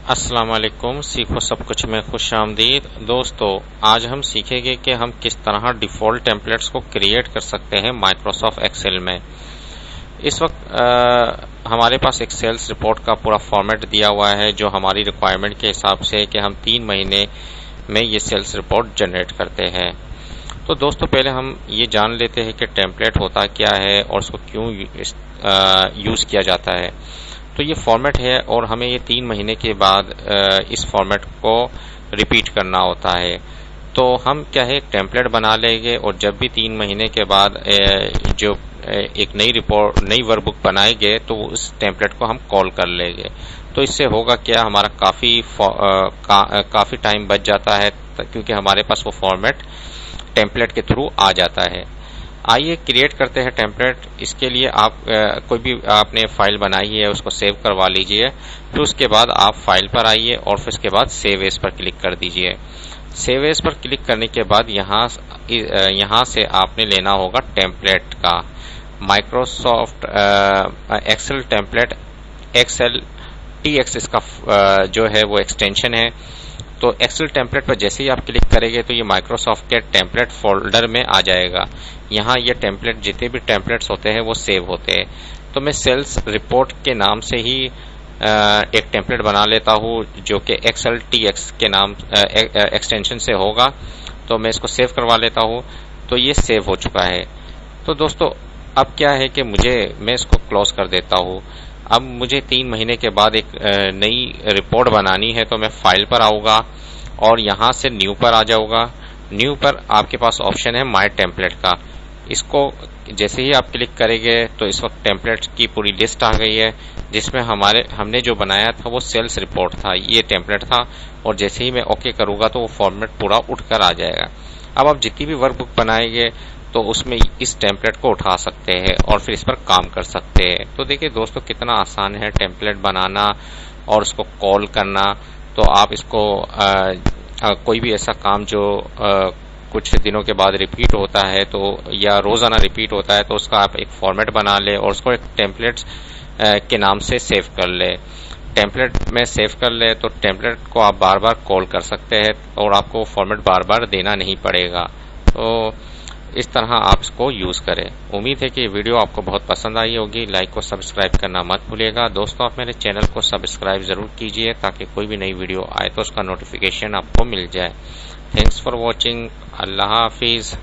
अस्सलाम वालेकुम। सीखो सब कुछ में खुश आमदीद। दोस्तों, आज हम सीखेंगे कि हम किस तरह डिफ़ॉल्ट टेम्पलेट्स को क्रिएट कर सकते हैं माइक्रोसॉफ्ट एक्सेल में। इस वक्त हमारे पास एक सेल्स रिपोर्ट का पूरा फॉर्मेट दिया हुआ है जो हमारी रिक्वायरमेंट के हिसाब से कि हम 3 महीने में ये सेल्स रिपोर्ट जनरेट करते हैं। तो दोस्तों, पहले हम ये जान लेते हैं कि टेम्पलेट होता क्या है और उसको क्यों यूज़ किया जाता है। तो ये फॉर्मेट है और हमें ये 3 महीने के बाद इस फॉर्मेट को रिपीट करना होता है। तो हम क्या है, टेम्पलेट बना लेंगे और जब भी 3 महीने के बाद जो एक नई वर्कबुक बनाएंगे तो उस टेम्पलेट को हम कॉल कर लेंगे। तो इससे होगा क्या, हमारा काफ़ी टाइम बच जाता है क्योंकि हमारे पास वो फॉर्मेट टेम्पलेट के थ्रू आ जाता है। आइए क्रिएट करते हैं टेम्पलेट। इसके लिए आप कोई भी आपने फाइल बनाई है उसको सेव करवा लीजिए। फिर उसके बाद आप फाइल पर आइए और फिर उसके बाद सेव एज पर क्लिक कर दीजिए। सेव एज पर क्लिक करने के बाद यहाँ से आपने लेना होगा टेम्पलेट का Microsoft Excel template Excel TX इसका जो है वो एक्सटेंशन है। तो एक्सेल टेम्पलेट पर जैसे ही आप क्लिक करेंगे तो ये माइक्रोसॉफ्ट के टेम्पलेट फोल्डर में आ जाएगा। यहाँ ये टेम्पलेट जितने भी टेम्पलेट्स होते हैं वो सेव होते हैं। तो मैं सेल्स रिपोर्ट के नाम से ही एक टेम्पलेट बना लेता हूँ जो कि एक्सेल TX के नाम एक्सटेंशन से होगा। तो मैं इसको सेव करवा लेता हूँ। तो ये सेव हो चुका है। तो दोस्तों, अब क्या है कि मैं इसको क्लोज कर देता हूँ। अब मुझे 3 महीने के बाद एक नई रिपोर्ट बनानी है। तो मैं फाइल पर आऊँगा और यहाँ से न्यू पर आ जाऊँगा। न्यू पर आपके पास ऑप्शन है माय टेम्पलेट का। इसको जैसे ही आप क्लिक करेंगे तो इस वक्त टेम्पलेट की पूरी लिस्ट आ गई है जिसमें हमने जो बनाया था वो सेल्स रिपोर्ट था, ये टेम्पलेट था। और जैसे ही मैं ओके करूँगा तो वो फॉर्मेट पूरा उठकर आ जाएगा। अब आप जितनी भी वर्कबुक बनाएंगे तो उसमें इस टेम्पलेट को उठा सकते हैं और फिर इस पर काम कर सकते हैं। तो देखिए दोस्तों, कितना आसान है टेम्पलेट बनाना और उसको कॉल करना। तो आप इसको कोई भी ऐसा काम जो कुछ दिनों के बाद रिपीट होता है तो या रोजाना रिपीट होता है तो उसका आप एक फॉर्मेट बना ले और उसको एक टेम्पलेट के नाम से सेव कर ले। टेम्पलेट में सेव कर ले तो टेम्पलेट को आप बार बार कॉल कर सकते हैं और आपको फॉर्मेट बार बार देना नहीं पड़ेगा। तो इस तरह आप इसको यूज़ करें। उम्मीद है कि ये वीडियो आपको बहुत पसंद आई होगी। लाइक और सब्सक्राइब करना मत भूलिएगा। दोस्तों, आप मेरे चैनल को सब्सक्राइब ज़रूर कीजिए ताकि कोई भी नई वीडियो आए तो उसका नोटिफिकेशन आपको मिल जाए। Thanks for watching. अल्लाह हाफिज़।